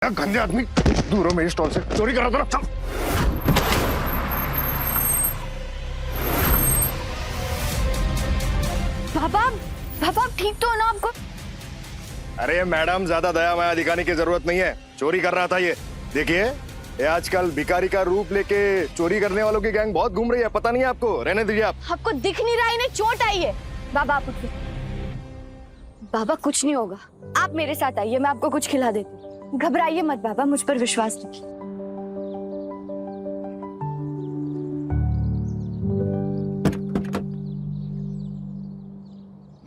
गंदे आदमी, दूर हो मेरी स्टॉल से। चोरी कर रहा था ना, चल। बाबा, बाबा ठीक तो हो ना आपको? अरे मैडम, ज्यादा दया माया दिखाने की जरूरत नहीं है। चोरी कर रहा था ये। देखिए, ये आजकल भिखारी का रूप लेके चोरी करने वालों की गैंग बहुत घूम रही है। पता नहीं है आपको? रहने दीजिए आप। आपको दिख नहीं रहा, इन्हें चोट आई है। बाबा आप उठिए। बाबा कुछ नहीं होगा, आप मेरे साथ आइए, मैं आपको कुछ खिला देती हूँ। घबराइए मत बाबा, मुझ पर विश्वास रखिए।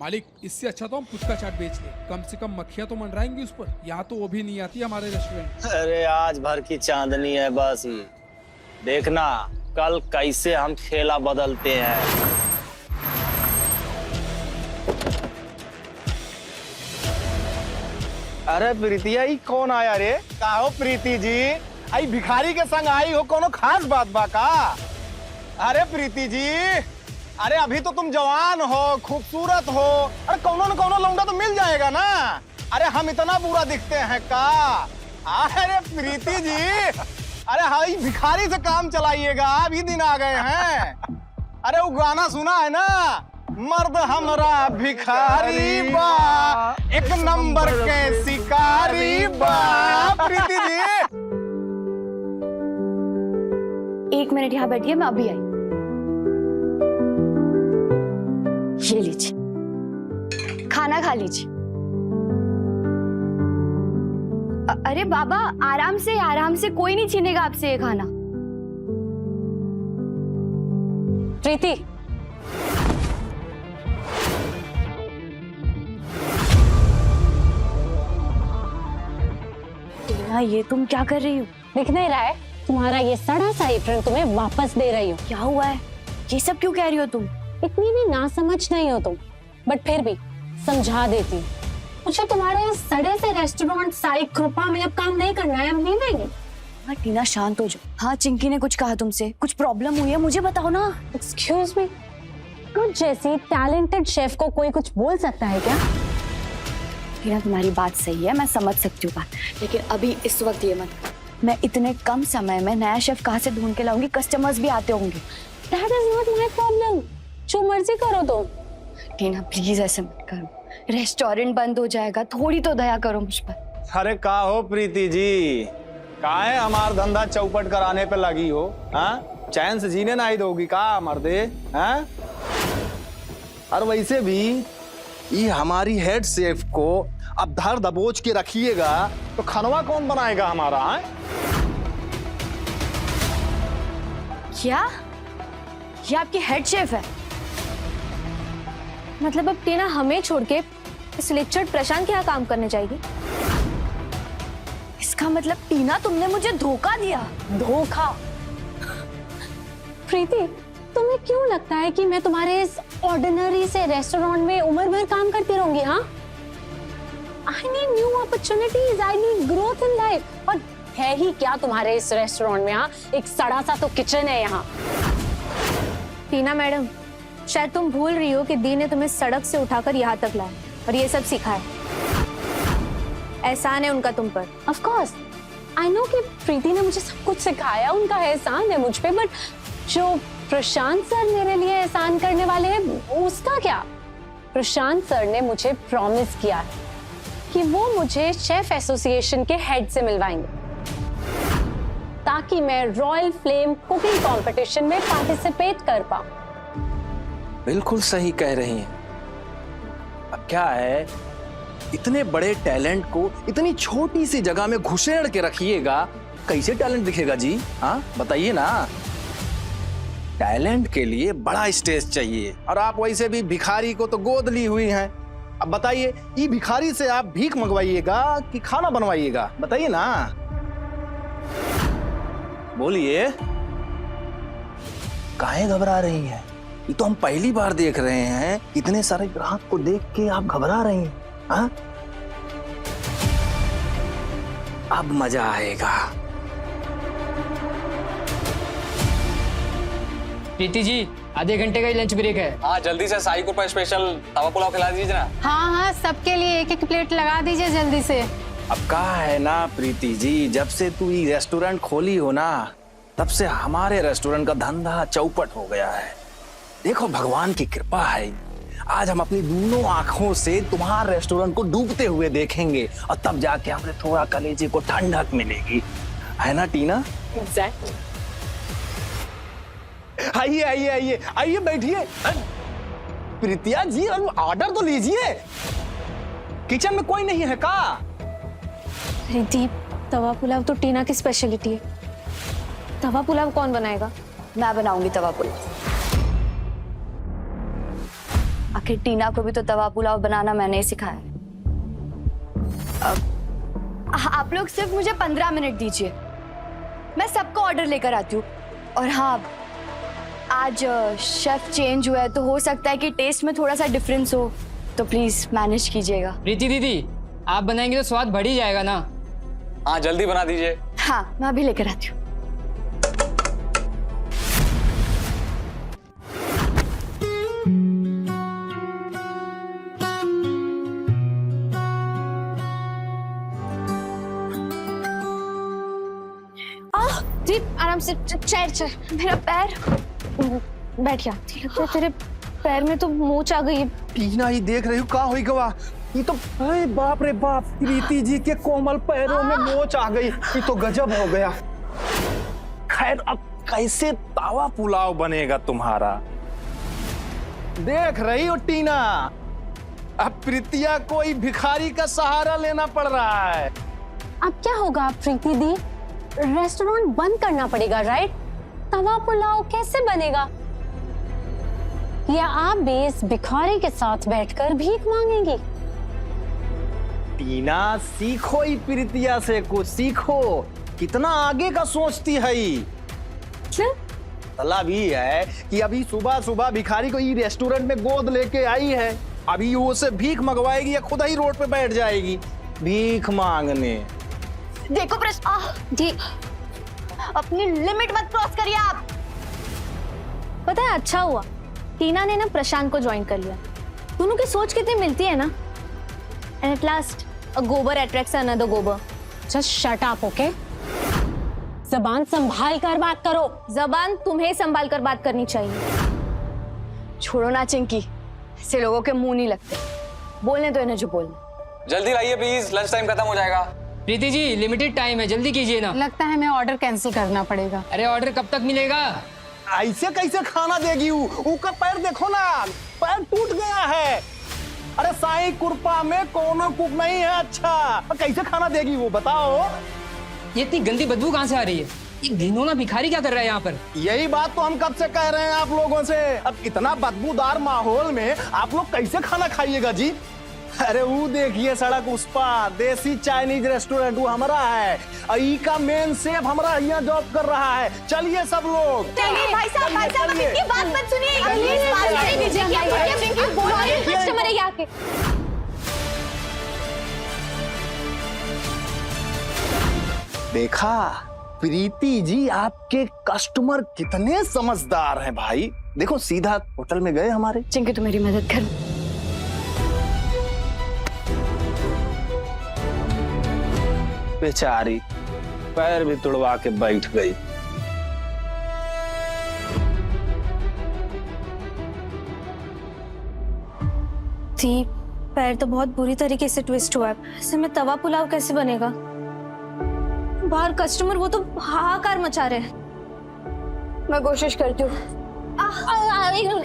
मालिक, इससे अच्छा तो हम पुचका चाट बेच ले, कम से कम मक्खियां तो मंडराएंगी उस पर। यहाँ तो वो भी नहीं आती हमारे रेस्टोरेंट। अरे आज भर की चांदनी है बस ये। देखना कल कैसे हम खेला बदलते हैं। अरे प्रीतिया, ई कौन आया रे? का हो प्रीति जी? आई भिखारी के संग आई हो, कोनो खास बात बा का? अरे प्रीति जी, अरे अभी तो तुम जवान हो, खूबसूरत हो, अरे कोनो न कोनो लौंडा तो मिल जाएगा ना। अरे हम इतना बुरा दिखते हैं का? अरे प्रीति जी, अरे हाई भिखारी से काम चलाइएगा, अभी दिन आ गए हैं। अरे वो गाना सुना है ना, मर्द हमरा भिखारी बा, एक नंबर के शिकारी बा। प्रीति जी, एक मिनट यहाँ बैठिए, मैं अभी आई। ये लीजिए, खाना खा लीजिए। अरे बाबा, आराम से, कोई नहीं छीनेगा आपसे ये खाना। प्रीति, टीना, ये तुम क्या कर रही हो? दिख नहीं रहा है? तुम्हारा ये सड़ा सा एप्रन तुम्हें वापस दे रही हूँ। क्या हुआ है? ये सब क्यों कह रही हो तुम? इतनी भी ना समझ नहीं हो तुम, बट फिर भी समझा देती हूँ। मुझे तुम्हारे इस सड़े से रेस्टोरेंट साई कृपा में अब काम नहीं करना है, हम नहीं देंगे। हाँ टीना, शांत हो जाओ। हाँ, चिंकी ने कुछ कहा तुमसे? कुछ प्रॉब्लम हुई है? मुझे बताओ ना। एक्सक्यूज मी, मुझ जैसी टैलेंटेड शेफ को कोई कुछ बोल सकता है क्या? टीना, तुम्हारी बात सही है, मैं समझ सकती हूँ बात, लेकिन अभी इस वक्त ये मत करो। मैं इतने कम समय में नया शेफ कहाँ से ढूंढ के लाऊंगी? कस्टमर्स भी आते होंगे। That is not my problem. जो मर्जी करो तुम। टीना प्लीज ऐसे मत करो, रेस्टोरेंट बंद हो जाएगा, थोड़ी तो दया करो मुझ पर। अरे का हो प्रीति जी, काहे हमार धंधा चौपट कराने पे लगी हो? हाँ, चैन से जीने नहीं दोगी का मर्दे? हाँ, और वैसे भी ये हमारी हेड शेफ को अब धर दबोच के रखिएगा तो खानवा कौन बनाएगा हमारा? हाँ? क्या ये आपकी हेड शेफ है? मतलब अब टीना हमें छोड़ के इस लेक्चर प्रशांत के यहाँ काम करने जाएगी? इसका मतलब टीना, तुमने मुझे धोखा दिया। धोखा? प्रीति, तुम्हें क्यों लगता है कि मैं तुम्हारे इस ऑर्डिनरी से रेस्टोरेंट में उम्र भर काम करती रहूंगी? हाँ, I need new opportunities, I need growth in life। और है ही क्या तुम्हारे इस रेस्टोरेंट में? हाँ, एक सड़ा सा तो किचन है यहाँ। टीना मैडम, शायद तुम भूल रही हो कि दी ने तुम्हें सड़क से उठाकर यहाँ तक लाया और ये सब सिखाया। एहसान है उनका तुम पर। Of course, I know कि प्रीति ने मुझे सब कुछ सिखाया, उनका एहसान है मुझ पे, बट जो प्रशांत सर मेरे लिए एहसान करने वाले हैं, उसका क्या? प्रशांत सर ने मुझे प्रॉमिस किया है कि वो मुझे शेफ एसोसिएशन के हेड से मिलवाएंगे ताकि मैं रॉयल फ्लेम कुकिंग कंपटीशन में पार्टिसिपेट कर पाऊं। बिल्कुल सही कह रही हैं। अब क्या है, इतने बड़े टैलेंट को इतनी छोटी सी जगह में घुसेड़ के रखिएगा, कैसे टैलेंट दिखेगा जी? हाँ बताइए ना। टैलेंट के लिए बड़ा स्टेज चाहिए, और आप वैसे भी भिखारी को तो गोद ली हुई हैं। अब बताइए, ये भिखारी से आप भीख मंगवाइएगा कि खाना बनवाइएगा? बताइए ना, बोलिए। काहे घबरा रही हैं? ये तो हम पहली बार देख रहे हैं, इतने सारे ग्राहक को देख के आप घबरा रही हैं। हाँ? अब मजा आएगा। प्रीति जी, आधे घंटे का ही लंच ब्रेक है। हाँ, जल्दी से साई को स्पेशल तवा पुलाव खिला दीजिए ना। हाँ हाँ, सबके लिए एक एक प्लेट लगा दीजिए जल्दी से। अब कहा है ना प्रीति जी, जब से तू ये रेस्टोरेंट खोली हो ना, तब से हमारे रेस्टोरेंट का धंधा चौपट हो गया है। देखो भगवान की कृपा है, आज हम अपनी दोनों आंखों से तुम्हारे रेस्टोरेंट को डूबते हुए देखेंगे और तब जाके हमें थोड़ा कलेजे को ठंडक मिलेगी, है ना टीना? एग्जैक्टली। आइए आइए आइए आइए, बैठिए। प्रीतिया जी ऑर्डर तो लीजिए, किचन में कोई नहीं है का? दीप, तवा पुलाव तो टीना की स्पेशलिटी है। तवा पुलाव कौन बनाएगा? मैं बनाऊंगी तवा पुलाव। आखिर टीना को भी तो तवा पुलाव बनाना मैंने ही सिखाया। आप लोग सिर्फ मुझे 15 मिनट दीजिए, मैं सबको ऑर्डर लेकर आती हूँ। और हाँ, आज शेफ चेंज हुआ है तो हो सकता है कि टेस्ट में थोड़ा सा डिफरेंस हो, तो प्लीज मैनेज कीजिएगा। प्रीति दीदी, आप बनाएंगे तो स्वाद बढ़ ही जाएगा ना। हाँ जल्दी बना दीजिए। हाँ, मैं अभी लेकर आती हूँ। दीप आराम से, चेयर चेयर। मेरा पैर। बैठ जा। तेरे पैर में तो मोच आ गई है। टीना ही देख रही हूँ का हुई गवा, ये तो अरे बाप रे बाप, प्रीति जी के कोमल पैरों में मोच आ गई, ये तो गजब हो गया। खैर अब कैसे तावा पुलाव बनेगा तुम्हारा? देख रही हो टीना, अब प्रीतिया कोई भिखारी का सहारा लेना पड़ रहा है। अब क्या होगा प्रीति दी? रेस्टोरेंट बंद करना पड़ेगा, राइट? तवा पुलाव कैसे बनेगा? या आप भी इस भिखारी के साथ बैठकर भीख मांगेंगी? टीना सीखो ही प्रीतिया से, कुछ सीखो, कितना आगे का सोचती है। मतलब भी है कि अभी सुबह सुबह भिखारी को ये रेस्टोरेंट में गोद लेके आई है, अभी वो उसे भीख मंगवाएगी या खुद ही रोड पे बैठ जाएगी भीख मांगने। देखो जी, अपनी लिमिट मत क्रॉस करिए आप। पता है, अच्छा हुआ टीना ने ना प्रशांत को ज्वाइन कर लिया। दोनों की सोच कितनी मिलती है ना। एंड एट लास्ट अ गोबर अट्रैक्ट्स अनदर गोबर। Just shut up, okay? जबान संभाल कर बात करो। जबान तुम्हें संभाल कर बात करनी चाहिए। छोड़ो ना चिंकी, ऐसे लोगों के मुंह नहीं लगते, बोलने तो इन्हें जो बोलना। जल्दी लाइए प्लीज, लंच टाइम खत्म हो जाएगा। प्रीति जी, लिमिटेड टाइम है, जल्दी कीजिए ना। लगता है मैं ऑर्डर कैंसिल करना पड़ेगा। अरे ऑर्डर कब तक मिलेगा? ऐसे कैसे खाना देगी? उसका पैर देखो ना, पैर टूट गया है। अरे साईं कुरपा में कोनो कुक नहीं है अच्छा, कैसे खाना देगी वो, बताओ? ये इतनी गंदी बदबू कहाँ से आ रही है? ये घिनौना भिखारी क्या कर रहा है यहाँ पर? यही बात तो हम कब से कह रहे हैं आप लोगों से। अब इतना बदबूदार माहौल में आप लोग कैसे खाना खाइएगा जी? अरे वो देखिए सड़क उस पार देसी चाइनीज रेस्टोरेंट, वो हमारा है। ई का मेन शेफ हमारा यहाँ जॉब कर रहा है। चलिए सब लोग। चलिए भाई साहब, इनकी बात मत सुनिए। कस्टमर है यहाँ के। देखा प्रीति जी, आपके कस्टमर कितने समझदार हैं भाई। देखो सीधा होटल में गए हमारे। चिंकी तू मेरी मदद कर। बेचारी पैर भी तुड़वा के बैठ गई। दीप, पैर तो बहुत बुरी तरीके से ट्विस्ट हुआ है। ऐसे में तवा पुलाव कैसे बनेगा? बाहर कस्टमर वो तो हाहाकार मचा रहे हैं। मैं कोशिश करती हूँ।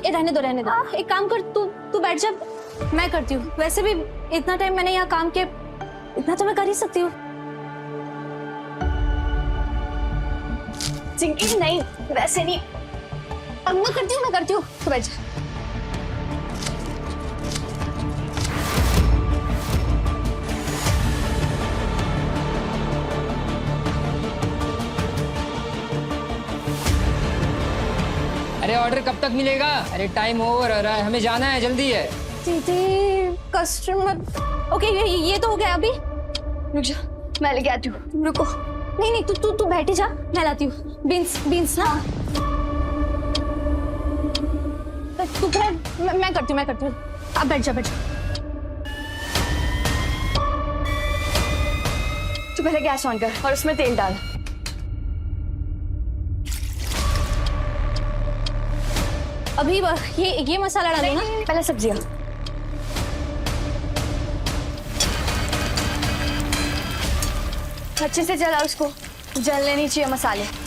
रहने दो रहने दो। एक काम कर, तू बैठ जा, मैं करती हूँ। वैसे भी इतना टाइम मैंने यहाँ काम किया, इतना तो मैं कर ही सकती हूँ। चिंकी नहीं, वैसे नहीं। अब मैं करती हूँ, तू बैठ जा। अरे ऑर्डर कब तक मिलेगा? अरे टाइम ओवर हो रहा है, हमें जाना है, जल्दी है। दीदी कस्टमर। ओके ये तो हो गया। अभी रुक जा, मैं लेके आती हूँ। रुको। नहीं तू बैठी जा, मैं लाती हूँ। बीन्स ना। तू बैठ, मैं करती हूँ। अब बैठ जा। तो पहले गैस ऑन कर और उसमें तेल डाल। अभी ये मसाला डालो ना। पहले सब्जियां। अच्छे से जला उसको, जलने नहीं चाहिए मसाले।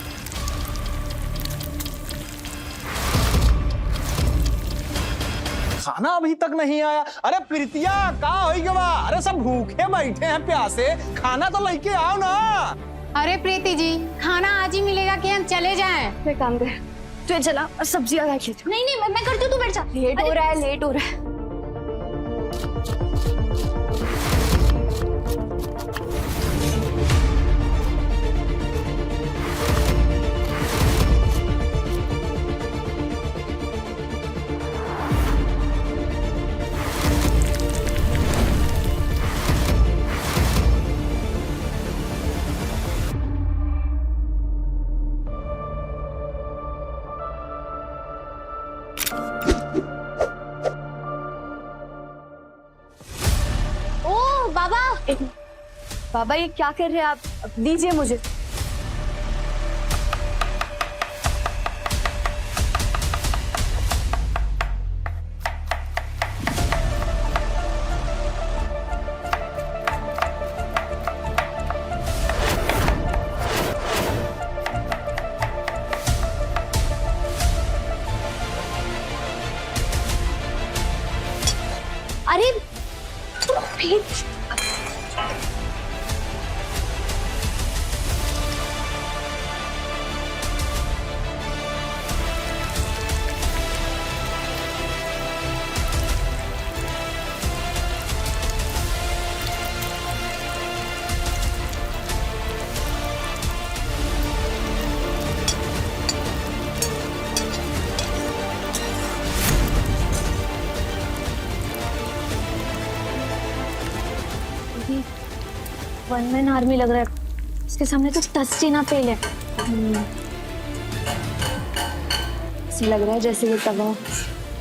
खाना अभी तक नहीं आया। अरे प्रीतिया का होई गवा? अरे सब भूखे बैठे हैं प्यासे, खाना तो लेके आओ ना। अरे प्रीति जी, खाना आज ही मिलेगा कि हम चले जाएं? फिर काम कर, तू चला और सब्जियां काट लेती हूँ। नहीं मैं करती हूँ, तू बैठ जा। लेट हो रहा है, लेट हो रहा है। ओ बाबा, बाबा ये क्या कर रहे हैं आप? दीजिए मुझे। अरे वन मैन आर्मी लग रहा है, इसके सामने तो तस्टीना फेल है। ऐसे लग रहा है जैसे ये तवा,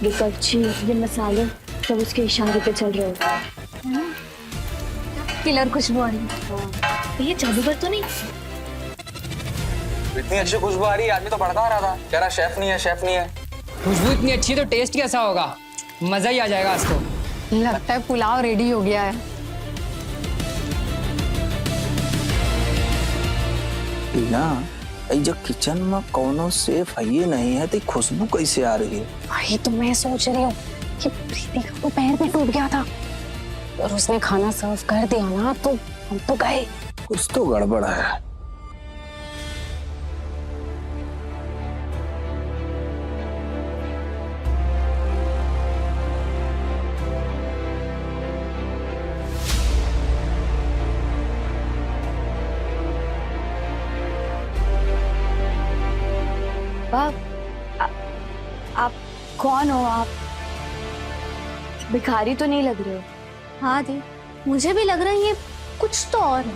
ये कच्ची, ये मसाले सब उसके इशारे पे चल रहे हो। किलर खुशबू आ रही है। ये जादूगर तो नहीं? इतनी अच्छी खुशबू आ रही है, आदमी तो भड़का रहा था, कह रहा शेफ नहीं है, शेफ नहीं है। खुशबू इतनी अच्छी तो टेस्ट कैसा होगा? मजा ही आ जाएगा आज तो। लगता है पुलाव रेडी हो गया है। टीना, जो किचन में कौनो सेफ है ये नहीं है, तो खुशबू कैसे आ रही है? वही तो मैं सोच रही हूँ कि प्रीति का तो पैर भी टूट गया था और उसने खाना सर्व कर दिया ना, तो हम तो गए। कुछ तो गड़बड़ है। आप कौन हो? आप भिखारी तो नहीं लग रहे हो। हाँ दी, मुझे भी लग रहा है ये कुछ तो और है।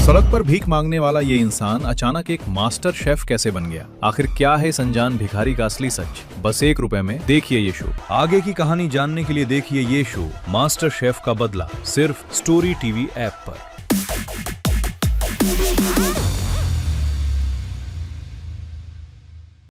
सड़क पर भीख मांगने वाला ये इंसान अचानक एक मास्टर शेफ कैसे बन गया? आखिर क्या है संजान भिखारी का असली सच? बस ₹1 में देखिए ये शो। आगे की कहानी जानने के लिए देखिए ये शो मास्टर शेफ का बदला, सिर्फ स्टोरी टीवी ऐप पर।